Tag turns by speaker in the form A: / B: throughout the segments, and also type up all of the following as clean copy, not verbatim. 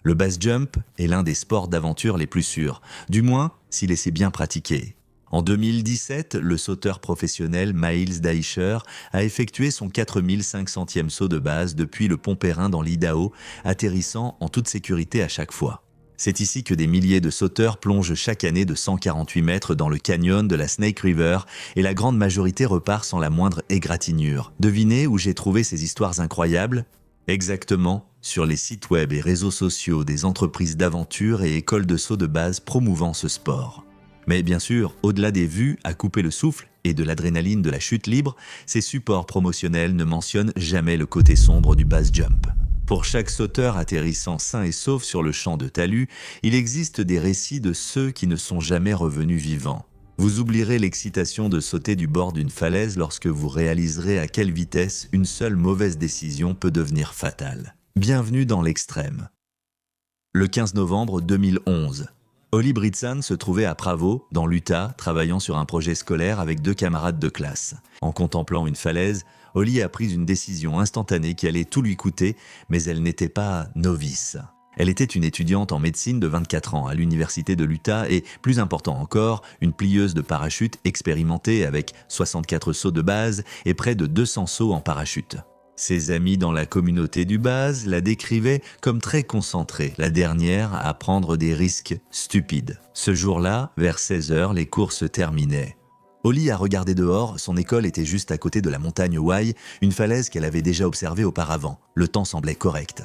A: Le base jump est l'un des sports d'aventure les plus sûrs, du moins s'il est bien pratiqué. En 2017, le sauteur professionnel Miles Daisher a effectué son 4500e saut de base depuis le pont Perrin dans l'Idaho, atterrissant en toute sécurité à chaque fois. C'est ici que des milliers de sauteurs plongent chaque année de 148 mètres dans le canyon de la Snake River et la grande majorité repart sans la moindre égratignure. Devinez où j'ai trouvé ces histoires incroyables ? Exactement, sur les sites web et réseaux sociaux des entreprises d'aventure et écoles de saut de base promouvant ce sport. Mais bien sûr, au-delà des vues à couper le souffle et de l'adrénaline de la chute libre, ces supports promotionnels ne mentionnent jamais le côté sombre du base jump. Pour chaque sauteur atterrissant sain et sauf sur le champ de talus, il existe des récits de ceux qui ne sont jamais revenus vivants. Vous oublierez l'excitation de sauter du bord d'une falaise lorsque vous réaliserez à quelle vitesse une seule mauvaise décision peut devenir fatale. Bienvenue dans l'extrême. Le 15 novembre 2011, Holly Britson se trouvait à Provo, dans l'Utah, travaillant sur un projet scolaire avec 2 camarades de classe. En contemplant une falaise, Holly a pris une décision instantanée qui allait tout lui coûter, mais elle n'était pas novice. Elle était une étudiante en médecine de 24 ans à l'université de l'Utah et, plus important encore, une plieuse de parachute expérimentée avec 64 sauts de base et près de 200 sauts en parachute. Ses amis dans la communauté du base la décrivaient comme très concentrée, la dernière à prendre des risques stupides. Ce jour-là, vers 16h, les cours se terminaient. Holly a regardé dehors, son école était juste à côté de la montagne Wye, une falaise qu'elle avait déjà observée auparavant. Le temps semblait correct.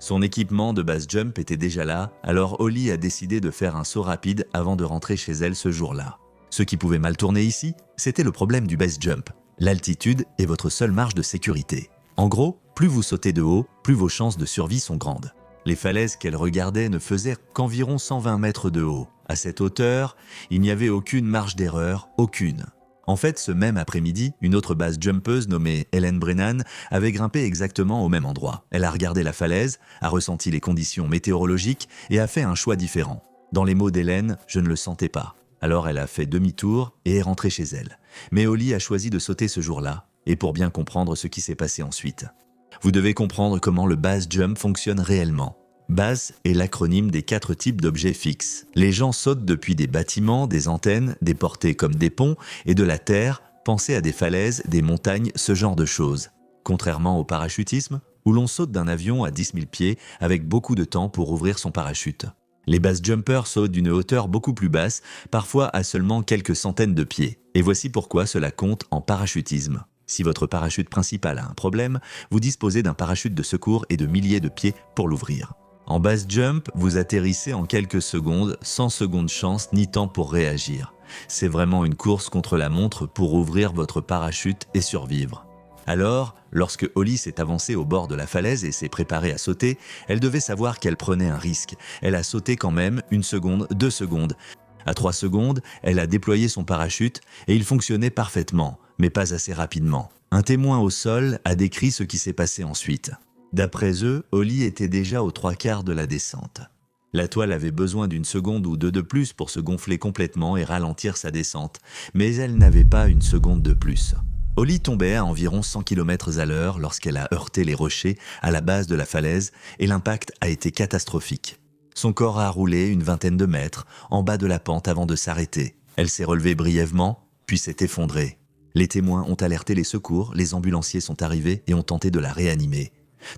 A: Son équipement de base jump était déjà là, alors Holly a décidé de faire un saut rapide avant de rentrer chez elle ce jour-là. Ce qui pouvait mal tourner ici, c'était le problème du base jump. L'altitude est votre seule marge de sécurité. En gros, plus vous sautez de haut, plus vos chances de survie sont grandes. Les falaises qu'elle regardait ne faisaient qu'environ 120 mètres de haut. À cette hauteur, il n'y avait aucune marge d'erreur, aucune. En fait, ce même après-midi, une autre base jumpeuse nommée Ellen Brennan avait grimpé exactement au même endroit. Elle a regardé la falaise, a ressenti les conditions météorologiques et a fait un choix différent. Dans les mots d'Hélène, je ne le sentais pas. Alors elle a fait demi-tour et est rentrée chez elle. Mais Holly a choisi de sauter ce jour-là, et pour bien comprendre ce qui s'est passé ensuite. Vous devez comprendre comment le base jump fonctionne réellement. BASE est l'acronyme des 4 types d'objets fixes. Les gens sautent depuis des bâtiments, des antennes, des portées comme des ponts, et de la terre, pensez à des falaises, des montagnes, ce genre de choses. Contrairement au parachutisme, où l'on saute d'un avion à 10 000 pieds avec beaucoup de temps pour ouvrir son parachute. Les base jumpers sautent d'une hauteur beaucoup plus basse, parfois à seulement quelques centaines de pieds. Et voici pourquoi cela compte en parachutisme. Si votre parachute principal a un problème, vous disposez d'un parachute de secours et de milliers de pieds pour l'ouvrir. En base jump, vous atterrissez en quelques secondes, sans seconde chance ni temps pour réagir. C'est vraiment une course contre la montre pour ouvrir votre parachute et survivre. Alors, lorsque Holly s'est avancée au bord de la falaise et s'est préparée à sauter, elle devait savoir qu'elle prenait un risque. Elle a sauté quand même 1 seconde, 2 secondes. À 3 secondes, elle a déployé son parachute et il fonctionnait parfaitement, mais pas assez rapidement. Un témoin au sol a décrit ce qui s'est passé ensuite. D'après eux, Holly était déjà aux 3/4 de la descente. La toile avait besoin d'1 seconde ou 2 de plus pour se gonfler complètement et ralentir sa descente, mais elle n'avait pas 1 seconde de plus. Holly tombait à environ 100 km/h lorsqu'elle a heurté les rochers à la base de la falaise et l'impact a été catastrophique. Son corps a roulé une vingtaine de mètres en bas de la pente avant de s'arrêter. Elle s'est relevée brièvement, puis s'est effondrée. Les témoins ont alerté les secours, les ambulanciers sont arrivés et ont tenté de la réanimer.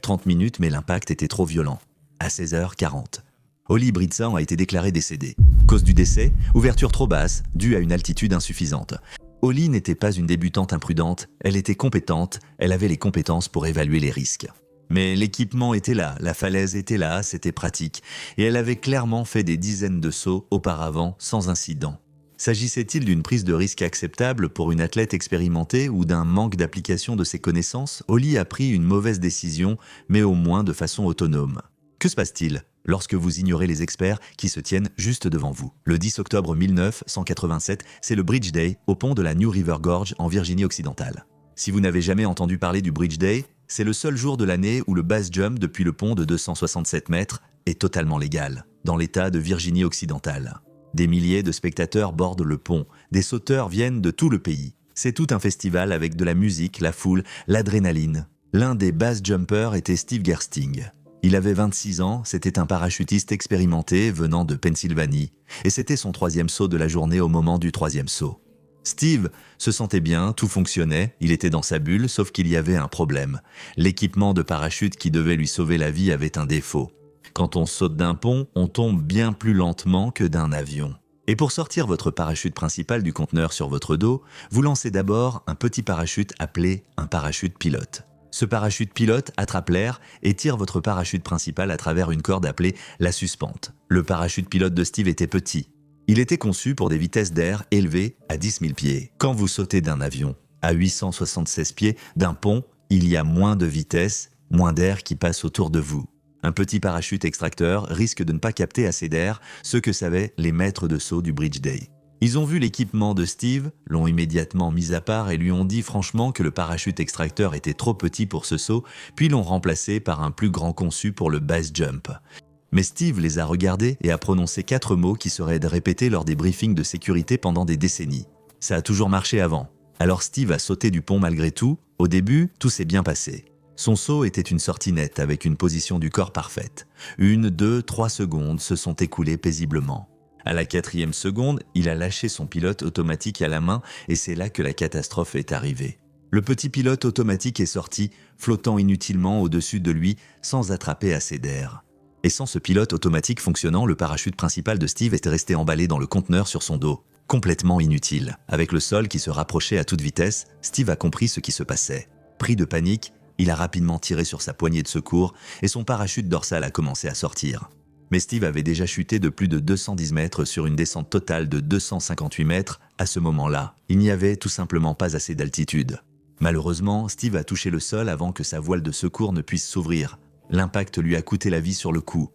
A: 30 minutes, mais l'impact était trop violent. À 16h40, Holly Britson a été déclarée décédée. Cause du décès, ouverture trop basse, due à une altitude insuffisante. Holly n'était pas une débutante imprudente, elle était compétente, elle avait les compétences pour évaluer les risques. Mais l'équipement était là, la falaise était là, c'était pratique, et elle avait clairement fait des dizaines de sauts auparavant sans incident. S'agissait-il d'une prise de risque acceptable pour une athlète expérimentée ou d'un manque d'application de ses connaissances? Holly a pris une mauvaise décision, mais au moins de façon autonome. Que se passe-t-il lorsque vous ignorez les experts qui se tiennent juste devant vous? Le 10 octobre 1987, c'est le Bridge Day au pont de la New River Gorge en Virginie occidentale. Si vous n'avez jamais entendu parler du Bridge Day, c'est le seul jour de l'année où le base jump depuis le pont de 267 mètres est totalement légal, dans l'état de Virginie occidentale. Des milliers de spectateurs bordent le pont, des sauteurs viennent de tout le pays. C'est tout un festival avec de la musique, la foule, l'adrénaline. L'un des base jumpers était Steve Gersting. Il avait 26 ans, c'était un parachutiste expérimenté venant de Pennsylvanie, et c'était son 3e saut de la journée au moment du 3e saut. Steve se sentait bien, tout fonctionnait, il était dans sa bulle, sauf qu'il y avait un problème. L'équipement de parachute qui devait lui sauver la vie avait un défaut. Quand on saute d'un pont, on tombe bien plus lentement que d'un avion. Et pour sortir votre parachute principal du conteneur sur votre dos, vous lancez d'abord un petit parachute appelé un parachute pilote. Ce parachute pilote attrape l'air et tire votre parachute principal à travers une corde appelée la suspente. Le parachute pilote de Steve était petit. Il était conçu pour des vitesses d'air élevées à 10 000 pieds. Quand vous sautez d'un avion à 876 pieds, d'un pont, il y a moins de vitesse, moins d'air qui passe autour de vous. Un petit parachute extracteur risque de ne pas capter assez d'air, ce que savaient les maîtres de saut du Bridge Day. Ils ont vu l'équipement de Steve, l'ont immédiatement mis à part et lui ont dit franchement que le parachute extracteur était trop petit pour ce saut, puis l'ont remplacé par un plus grand conçu pour le base jump. Mais Steve les a regardés et a prononcé 4 mots qui seraient répétés lors des briefings de sécurité pendant des décennies. Ça a toujours marché avant. Alors Steve a sauté du pont malgré tout. Au début, tout s'est bien passé. Son saut était une sortie nette avec une position du corps parfaite. 1, 2, 3 secondes se sont écoulées paisiblement. À la 4e seconde, il a lâché son pilote automatique à la main et c'est là que la catastrophe est arrivée. Le petit pilote automatique est sorti, flottant inutilement au-dessus de lui sans attraper assez d'air. Et sans ce pilote automatique fonctionnant, le parachute principal de Steve était resté emballé dans le conteneur sur son dos. Complètement inutile. Avec le sol qui se rapprochait à toute vitesse, Steve a compris ce qui se passait. Pris de panique, il a rapidement tiré sur sa poignée de secours et son parachute dorsal a commencé à sortir. Mais Steve avait déjà chuté de plus de 210 mètres sur une descente totale de 258 mètres. À ce moment-là, il n'y avait tout simplement pas assez d'altitude. Malheureusement, Steve a touché le sol avant que sa voile de secours ne puisse s'ouvrir. L'impact lui a coûté la vie sur le coup.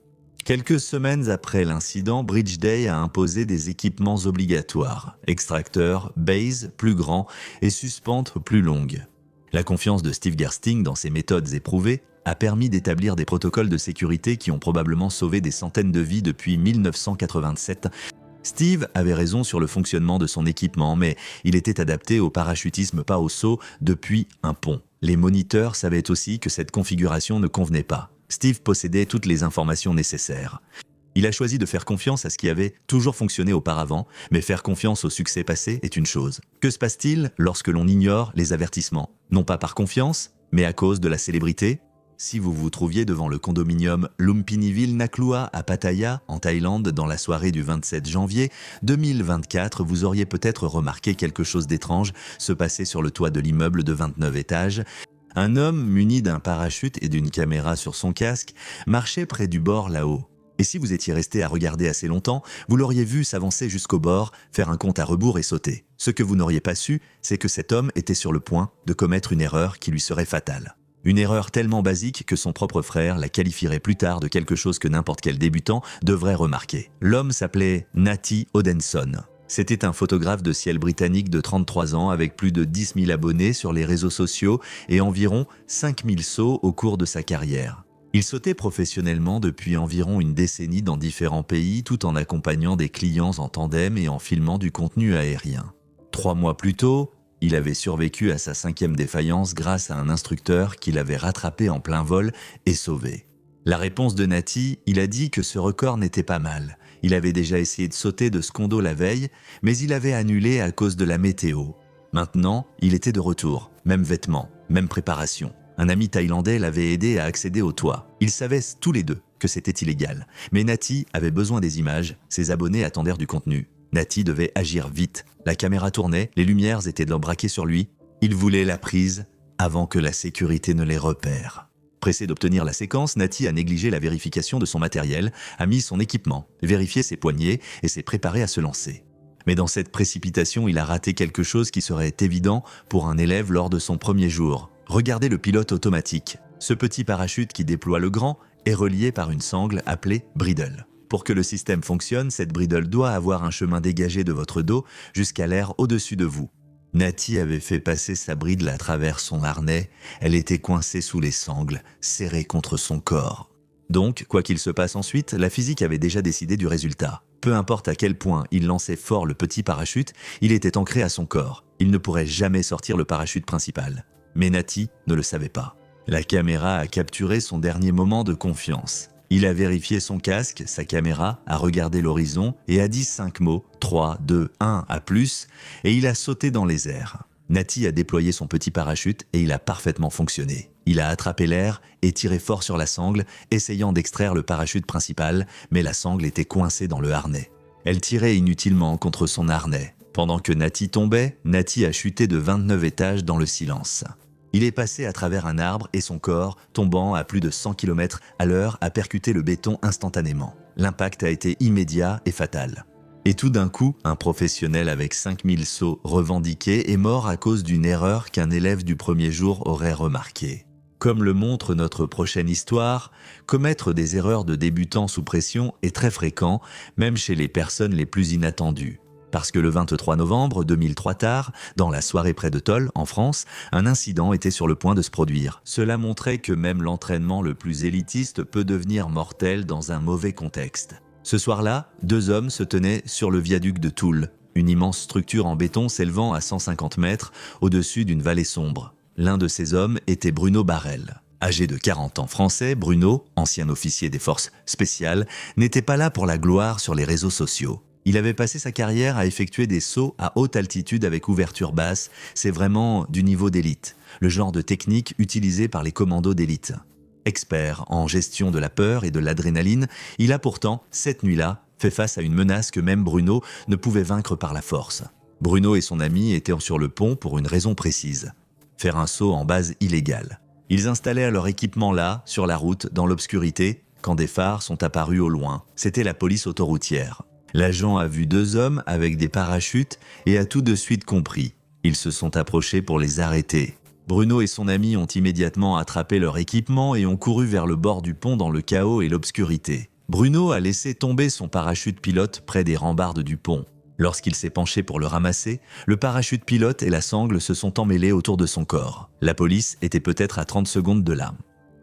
A: Quelques semaines après l'incident, Bridge Day a imposé des équipements obligatoires. Extracteurs, base plus grands et suspentes plus longues. La confiance de Steve Gersting dans ses méthodes éprouvées a permis d'établir des protocoles de sécurité qui ont probablement sauvé des centaines de vies depuis 1987. Steve avait raison sur le fonctionnement de son équipement, mais il était adapté au parachutisme, pas au saut, depuis un pont. Les moniteurs savaient aussi que cette configuration ne convenait pas. Steve possédait toutes les informations nécessaires. Il a choisi de faire confiance à ce qui avait toujours fonctionné auparavant, mais faire confiance au succès passé est une chose. Que se passe-t-il lorsque l'on ignore les avertissements? Non pas par confiance, mais à cause de la célébrité? Si vous vous trouviez devant le condominium Lumpiniville Naklua à Pattaya, en Thaïlande, dans la soirée du 27 janvier 2024, vous auriez peut-être remarqué quelque chose d'étrange se passer sur le toit de l'immeuble de 29 étages. Un homme muni d'un parachute et d'une caméra sur son casque marchait près du bord là-haut. Et si vous étiez resté à regarder assez longtemps, vous l'auriez vu s'avancer jusqu'au bord, faire un compte à rebours et sauter. Ce que vous n'auriez pas su, c'est que cet homme était sur le point de commettre une erreur qui lui serait fatale. Une erreur tellement basique que son propre frère la qualifierait plus tard de quelque chose que n'importe quel débutant devrait remarquer. L'homme s'appelait Natty Odenson. C'était un photographe de ciel britannique de 33 ans avec plus de 10 000 abonnés sur les réseaux sociaux et environ 5 000 sauts au cours de sa carrière. Il sautait professionnellement depuis environ une décennie dans différents pays tout en accompagnant des clients en tandem et en filmant du contenu aérien. 3 mois plus tôt, il avait survécu à sa 5e défaillance grâce à un instructeur qui l'avait rattrapé en plein vol et sauvé. La réponse de Natty, il a dit que ce record n'était pas mal. Il avait déjà essayé de sauter de ce condo la veille, mais il avait annulé à cause de la météo. Maintenant, il était de retour, même vêtements, même préparation. Un ami thaïlandais l'avait aidé à accéder au toit. Ils savaient tous les deux que c'était illégal. Mais Natty avait besoin des images, ses abonnés attendirent du contenu. Natty devait agir vite. La caméra tournait, les lumières étaient braquées sur lui. Il voulait la prise avant que la sécurité ne les repère. Pressé d'obtenir la séquence, Natty a négligé la vérification de son matériel, a mis son équipement, vérifié ses poignées et s'est préparé à se lancer. Mais dans cette précipitation, il a raté quelque chose qui serait évident pour un élève lors de son premier jour. Regardez le pilote automatique. Ce petit parachute qui déploie le grand est relié par une sangle appelée bridle. Pour que le système fonctionne, cette bridle doit avoir un chemin dégagé de votre dos jusqu'à l'air au-dessus de vous. Natty avait fait passer sa bridle à travers son harnais. Elle était coincée sous les sangles, serrée contre son corps. Donc, quoi qu'il se passe ensuite, la physique avait déjà décidé du résultat. Peu importe à quel point il lançait fort le petit parachute, il était ancré à son corps. Il ne pourrait jamais sortir le parachute principal. Mais Natty ne le savait pas. La caméra a capturé son dernier moment de confiance. Il a vérifié son casque, sa caméra, a regardé l'horizon et a dit 5 mots, 3, 2, 1, à plus, et il a sauté dans les airs. Nati a déployé son petit parachute et il a parfaitement fonctionné. Il a attrapé l'air et tiré fort sur la sangle, essayant d'extraire le parachute principal, mais la sangle était coincée dans le harnais. Elle tirait inutilement contre son harnais. Pendant que Nati tombait, Nati a chuté de 29 étages dans le silence. Il est passé à travers un arbre et son corps, tombant à plus de 100 km à l'heure, a percuté le béton instantanément. L'impact a été immédiat et fatal. Et tout d'un coup, un professionnel avec 5000 sauts revendiqués est mort à cause d'une erreur qu'un élève du premier jour aurait remarquée. Comme le montre notre prochaine histoire, commettre des erreurs de débutants sous pression est très fréquent, même chez les personnes les plus inattendues. Parce que le 23 novembre 2003 tard, dans la soirée près de Toll, en France, un incident était sur le point de se produire. Cela montrait que même l'entraînement le plus élitiste peut devenir mortel dans un mauvais contexte. Ce soir-là, 2 hommes se tenaient sur le viaduc de Toul, une immense structure en béton s'élevant à 150 mètres au-dessus d'une vallée sombre. L'un de ces hommes était Bruno Barrel. Âgé de 40 ans français, Bruno, ancien officier des forces spéciales, n'était pas là pour la gloire sur les réseaux sociaux. Il avait passé sa carrière à effectuer des sauts à haute altitude avec ouverture basse, c'est vraiment du niveau d'élite, le genre de technique utilisée par les commandos d'élite. Expert en gestion de la peur et de l'adrénaline, il a pourtant, cette nuit-là, fait face à une menace que même Bruno ne pouvait vaincre par la force. Bruno et son ami étaient sur le pont pour une raison précise, faire un saut en base illégale. Ils installèrent leur équipement là, sur la route, dans l'obscurité, quand des phares sont apparus au loin. C'était la police autoroutière. L'agent a vu 2 hommes avec des parachutes et a tout de suite compris. Ils se sont approchés pour les arrêter. Bruno et son ami ont immédiatement attrapé leur équipement et ont couru vers le bord du pont dans le chaos et l'obscurité. Bruno a laissé tomber son parachute pilote près des rambardes du pont. Lorsqu'il s'est penché pour le ramasser, le parachute pilote et la sangle se sont emmêlés autour de son corps. La police était peut-être à 30 secondes de là.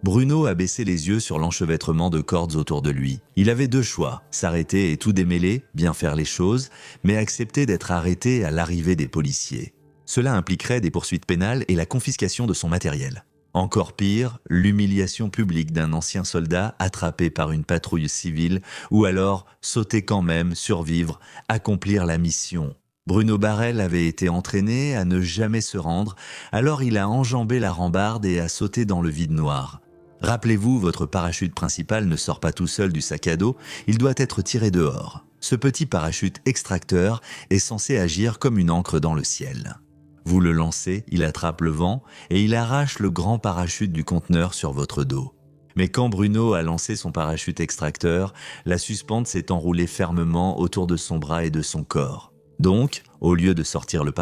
A: Bruno a baissé les yeux sur l'enchevêtrement de cordes autour de lui. Il avait 2 choix, s'arrêter et tout démêler, bien faire les choses, mais accepter d'être arrêté à l'arrivée des policiers. Cela impliquerait des poursuites pénales et la confiscation de son matériel. Encore pire, l'humiliation publique d'un ancien soldat attrapé par une patrouille civile, ou alors sauter quand même, survivre, accomplir la mission. Bruno Barrel avait été entraîné à ne jamais se rendre, alors il a enjambé la rambarde et a sauté dans le vide noir. Rappelez-vous, votre parachute principal ne sort pas tout seul du sac à dos, il doit être tiré dehors. Ce petit parachute extracteur est censé agir comme une ancre dans le ciel. Vous le lancez, il attrape le vent et il arrache le grand parachute du conteneur sur votre dos. Mais quand Bruno a lancé son parachute extracteur, la suspente s'est enroulée fermement autour de son bras et de son corps. Donc, au lieu de sortir le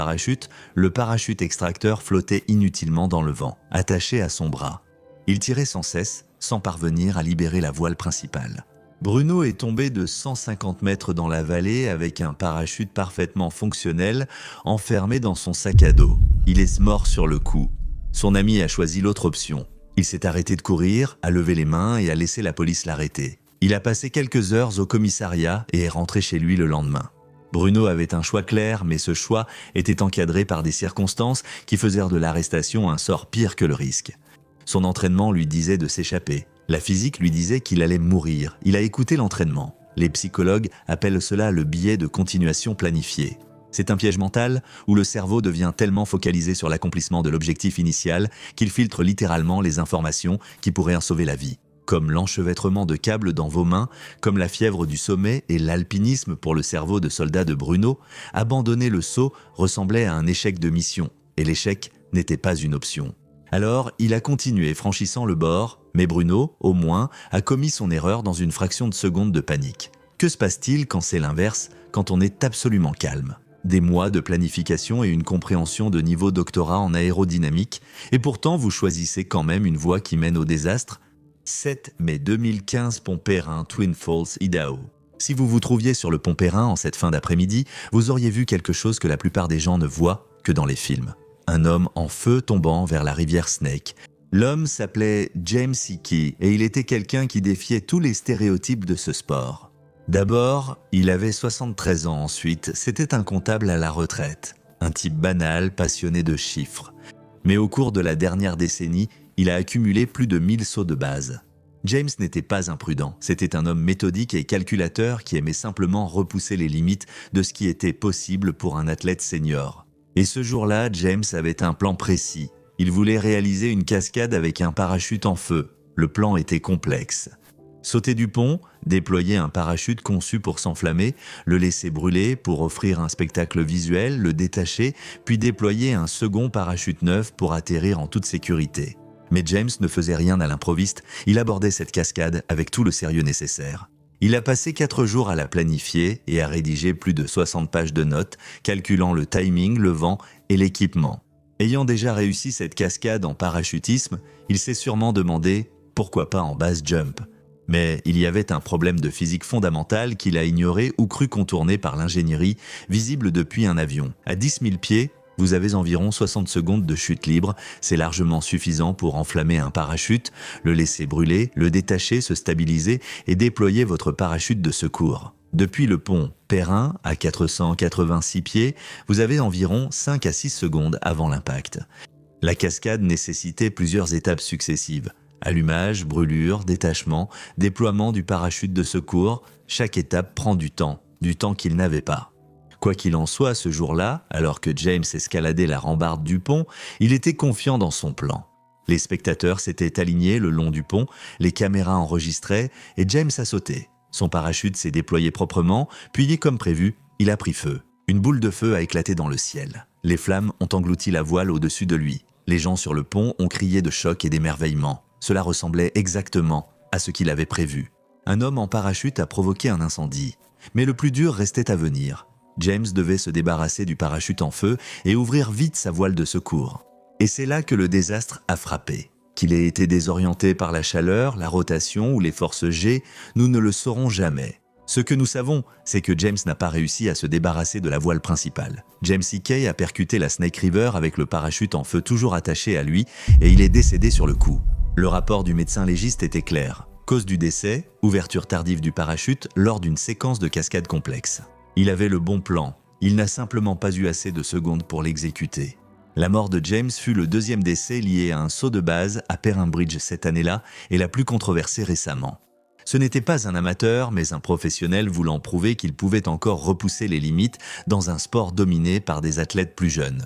A: parachute extracteur flottait inutilement dans le vent, attaché à son bras. Il tirait sans cesse, sans parvenir à libérer la voile principale. Bruno est tombé de 150 mètres dans la vallée avec un parachute parfaitement fonctionnel, enfermé dans son sac à dos. Il est mort sur le coup. Son ami a choisi l'autre option. Il s'est arrêté de courir, a levé les mains et a laissé la police l'arrêter. Il a passé quelques heures au commissariat et est rentré chez lui le lendemain. Bruno avait un choix clair, mais ce choix était encadré par des circonstances qui faisaient de l'arrestation un sort pire que le risque. Son entraînement lui disait de s'échapper. La physique lui disait qu'il allait mourir. Il a écouté l'entraînement. Les psychologues appellent cela le biais de continuation planifiée. C'est un piège mental où le cerveau devient tellement focalisé sur l'accomplissement de l'objectif initial qu'il filtre littéralement les informations qui pourraient en sauver la vie. Comme l'enchevêtrement de câbles dans vos mains, comme la fièvre du sommet et l'alpinisme pour le cerveau de soldat de Bruno, abandonner le saut ressemblait à un échec de mission, et l'échec n'était pas une option. Alors, il a continué franchissant le bord, mais Bruno, au moins, a commis son erreur dans une fraction de seconde de panique. Que se passe-t-il quand c'est l'inverse, quand on est absolument calme ? Des mois de planification et une compréhension de niveau doctorat en aérodynamique, et pourtant vous choisissez quand même une voie qui mène au désastre ? 7 mai 2015, Pont Perrin, Twin Falls, Idaho. Si vous vous trouviez sur le pont Perrin en cette fin d'après-midi, vous auriez vu quelque chose que la plupart des gens ne voient que dans les films. Un homme en feu tombant vers la rivière Snake. L'homme s'appelait James Hickey et il était quelqu'un qui défiait tous les stéréotypes de ce sport. D'abord, il avait 73 ans ensuite, c'était un comptable à la retraite. Un type banal, passionné de chiffres. Mais au cours de la dernière décennie, il a accumulé plus de 1000 sauts de base. James n'était pas imprudent, c'était un homme méthodique et calculateur qui aimait simplement repousser les limites de ce qui était possible pour un athlète senior. Et ce jour-là, James avait un plan précis. Il voulait réaliser une cascade avec un parachute en feu. Le plan était complexe. Sauter du pont, déployer un parachute conçu pour s'enflammer, le laisser brûler pour offrir un spectacle visuel, le détacher, puis déployer un second parachute neuf pour atterrir en toute sécurité. Mais James ne faisait rien à l'improviste, il abordait cette cascade avec tout le sérieux nécessaire. Il a passé 4 jours à la planifier et à rédiger plus de 60 pages de notes, calculant le timing, le vent et l'équipement. Ayant déjà réussi cette cascade en parachutisme, il s'est sûrement demandé « pourquoi pas en base jump ?» Mais il y avait un problème de physique fondamentale qu'il a ignoré ou cru contourner par l'ingénierie visible depuis un avion. À 10 000 pieds, vous avez environ 60 secondes de chute libre, c'est largement suffisant pour enflammer un parachute, le laisser brûler, le détacher, se stabiliser et déployer votre parachute de secours. Depuis le pont Perrin, à 486 pieds, vous avez environ 5 à 6 secondes avant l'impact. La cascade nécessitait plusieurs étapes successives. Allumage, brûlure, détachement, déploiement du parachute de secours, chaque étape prend du temps qu'il n'avait pas. Quoi qu'il en soit, ce jour-là, alors que James escaladait la rambarde du pont, il était confiant dans son plan. Les spectateurs s'étaient alignés le long du pont, les caméras enregistraient et James a sauté. Son parachute s'est déployé proprement, puis comme prévu, il a pris feu. Une boule de feu a éclaté dans le ciel. Les flammes ont englouti la voile au-dessus de lui. Les gens sur le pont ont crié de choc et d'émerveillement. Cela ressemblait exactement à ce qu'il avait prévu. Un homme en parachute a provoqué un incendie. Mais le plus dur restait à venir. James devait se débarrasser du parachute en feu et ouvrir vite sa voile de secours. Et c'est là que le désastre a frappé. Qu'il ait été désorienté par la chaleur, la rotation ou les forces G, nous ne le saurons jamais. Ce que nous savons, c'est que James n'a pas réussi à se débarrasser de la voile principale. James Hickey a percuté la Snake River avec le parachute en feu toujours attaché à lui et il est décédé sur le coup. Le rapport du médecin légiste était clair. Cause du décès, ouverture tardive du parachute lors d'une séquence de cascade complexe. Il avait le bon plan, il n'a simplement pas eu assez de secondes pour l'exécuter. La mort de James fut le deuxième décès lié à un saut de base à Perrin Bridge cette année-là et la plus controversée récemment. Ce n'était pas un amateur, mais un professionnel voulant prouver qu'il pouvait encore repousser les limites dans un sport dominé par des athlètes plus jeunes.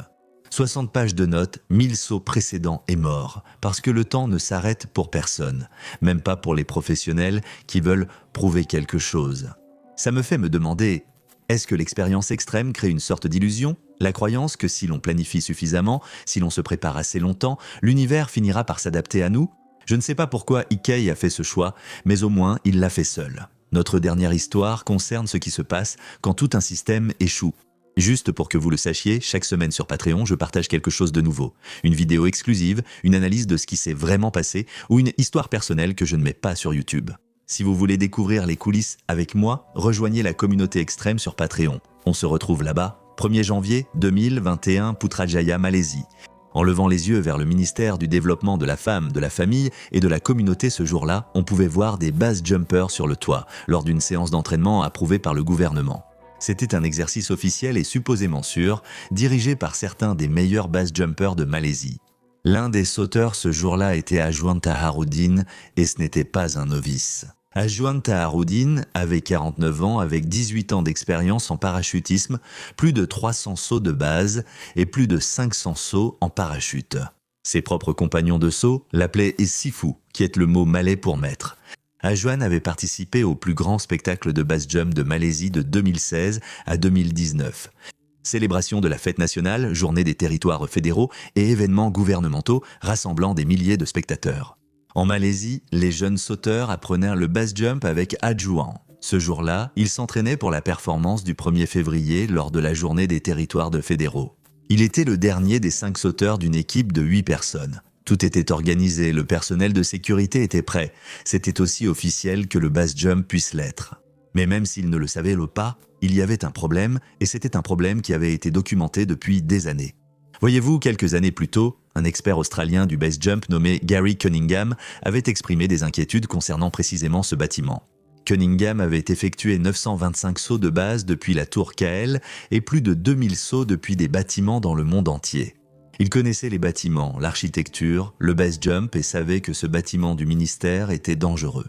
A: 60 pages de notes, 1000 sauts précédents et morts, parce que le temps ne s'arrête pour personne, même pas pour les professionnels qui veulent prouver quelque chose. Ça me fait me demander, est-ce que l'expérience extrême crée une sorte d'illusion ? La croyance que si l'on planifie suffisamment, si l'on se prépare assez longtemps, l'univers finira par s'adapter à nous ? Je ne sais pas pourquoi Hickey a fait ce choix, mais au moins il l'a fait seul. Notre dernière histoire concerne ce qui se passe quand tout un système échoue. Juste pour que vous le sachiez, chaque semaine sur Patreon, je partage quelque chose de nouveau. Une vidéo exclusive, une analyse de ce qui s'est vraiment passé ou une histoire personnelle que je ne mets pas sur YouTube. Si vous voulez découvrir les coulisses avec moi, rejoignez la communauté extrême sur Patreon. On se retrouve là-bas, 1er janvier 2021, Putrajaya, Malaisie. En levant les yeux vers le ministère du Développement de la Femme, de la Famille et de la Communauté ce jour-là, on pouvait voir des base jumpers sur le toit, lors d'une séance d'entraînement approuvée par le gouvernement. C'était un exercice officiel et supposément sûr, dirigé par certains des meilleurs base jumpers de Malaisie. L'un des sauteurs ce jour-là était Ajwan Taharuddin et ce n'était pas un novice. Ajwan Taharuddin avait 49 ans avec 18 ans d'expérience en parachutisme, plus de 300 sauts de base et plus de 500 sauts en parachute. Ses propres compagnons de saut l'appelaient Sifu, qui est le mot malais pour maître. Ajwan avait participé au plus grand spectacle de base jump de Malaisie de 2016 à 2019. Célébration de la fête nationale, journée des territoires fédéraux et événements gouvernementaux rassemblant des milliers de spectateurs. En Malaisie, les jeunes sauteurs apprenaient le base jump avec Ajwan. Ce jour-là, ils s'entraînaient pour la performance du 1er février lors de la journée des territoires fédéraux. Il était le dernier des 5 sauteurs d'une équipe de 8 personnes. Tout était organisé, le personnel de sécurité était prêt. C'était aussi officiel que le base jump puisse l'être. Mais même s'il ne le savait pas, il y avait un problème, et c'était un problème qui avait été documenté depuis des années. Voyez-vous, quelques années plus tôt, un expert australien du base jump nommé Gary Cunningham avait exprimé des inquiétudes concernant précisément ce bâtiment. Cunningham avait effectué 925 sauts de base depuis la tour KL et plus de 2000 sauts depuis des bâtiments dans le monde entier. Il connaissait les bâtiments, l'architecture, le base jump et savait que ce bâtiment du ministère était dangereux.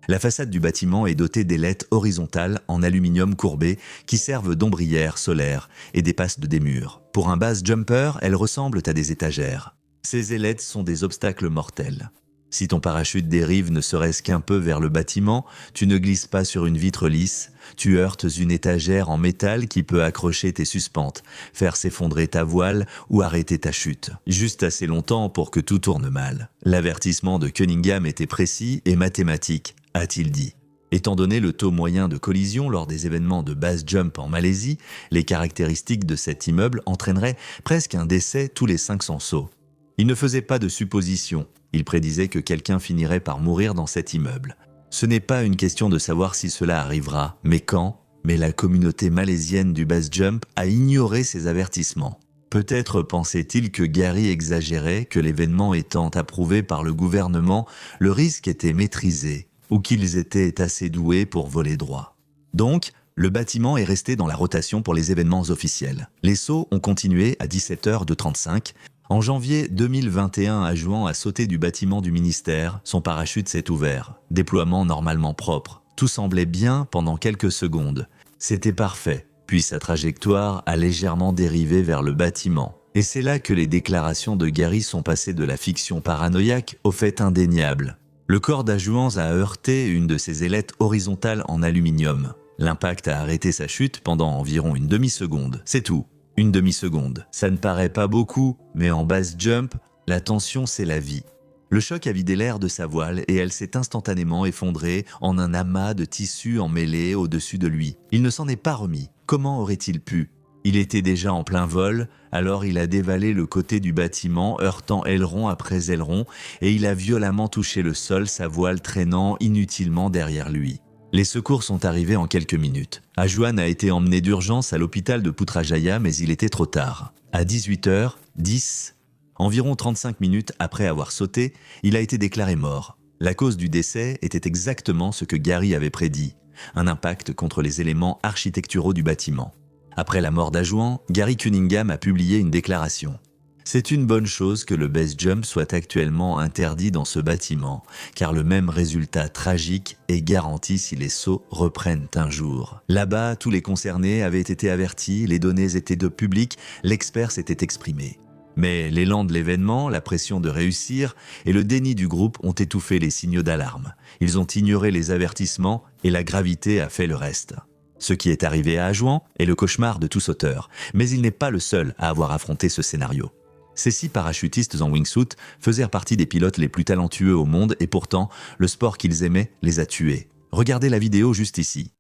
A: La façade du bâtiment est dotée d'ailettes horizontales en aluminium courbé qui servent d'ombrières solaires et dépassent des murs. Pour un base jumper, elles ressemblent à des étagères. Ces ailettes sont des obstacles mortels. Si ton parachute dérive ne serait-ce qu'un peu vers le bâtiment, tu ne glisses pas sur une vitre lisse, tu heurtes une étagère en métal qui peut accrocher tes suspentes, faire s'effondrer ta voile ou arrêter ta chute. Juste assez longtemps pour que tout tourne mal. L'avertissement de Cunningham était précis et mathématique, a-t-il dit. Étant donné le taux moyen de collision lors des événements de base jump en Malaisie, les caractéristiques de cet immeuble entraîneraient presque un décès tous les 500 sauts. Il ne faisait pas de suppositions. Il prédisait que quelqu'un finirait par mourir dans cet immeuble. Ce n'est pas une question de savoir si cela arrivera, mais quand. Mais la communauté malaisienne du base jump a ignoré ces avertissements. Peut-être pensait-il que Gary exagérait, que l'événement étant approuvé par le gouvernement, le risque était maîtrisé, ou qu'ils étaient assez doués pour voler droit. Donc, le bâtiment est resté dans la rotation pour les événements officiels. Les sauts ont continué à 17h35. En janvier 2021, Ajouan a sauté du bâtiment du ministère, son parachute s'est ouvert. Déploiement normalement propre. Tout semblait bien pendant quelques secondes. C'était parfait, puis sa trajectoire a légèrement dérivé vers le bâtiment. Et c'est là que les déclarations de Gary sont passées de la fiction paranoïaque au fait indéniable. Le corps d'Ajouan a heurté une de ses ailettes horizontales en aluminium. L'impact a arrêté sa chute pendant environ une demi-seconde, c'est tout. Une demi-seconde. Ça ne paraît pas beaucoup, mais en base jump, la tension c'est la vie. Le choc a vidé l'air de sa voile et elle s'est instantanément effondrée en un amas de tissu emmêlé au-dessus de lui. Il ne s'en est pas remis. Comment aurait-il pu ? Il était déjà en plein vol, alors il a dévalé le côté du bâtiment, heurtant aileron après aileron, et il a violemment touché le sol, sa voile traînant inutilement derrière lui. Les secours sont arrivés en quelques minutes. Ajouan a été emmené d'urgence à l'hôpital de Putrajaya, mais il était trop tard. À 18h10, environ 35 minutes après avoir sauté, il a été déclaré mort. La cause du décès était exactement ce que Gary avait prédit, un impact contre les éléments architecturaux du bâtiment. Après la mort d'Ajouan, Gary Cunningham a publié une déclaration. C'est une bonne chose que le base jump soit actuellement interdit dans ce bâtiment, car le même résultat tragique est garanti si les sauts reprennent un jour. Là-bas, tous les concernés avaient été avertis, les données étaient de public, l'expert s'était exprimé. Mais l'élan de l'événement, la pression de réussir et le déni du groupe ont étouffé les signaux d'alarme. Ils ont ignoré les avertissements et la gravité a fait le reste. Ce qui est arrivé à Ajouan est le cauchemar de tout sauteur, mais il n'est pas le seul à avoir affronté ce scénario. Ces 6 parachutistes en wingsuit faisaient partie des pilotes les plus talentueux au monde et pourtant, le sport qu'ils aimaient les a tués. Regardez la vidéo juste ici.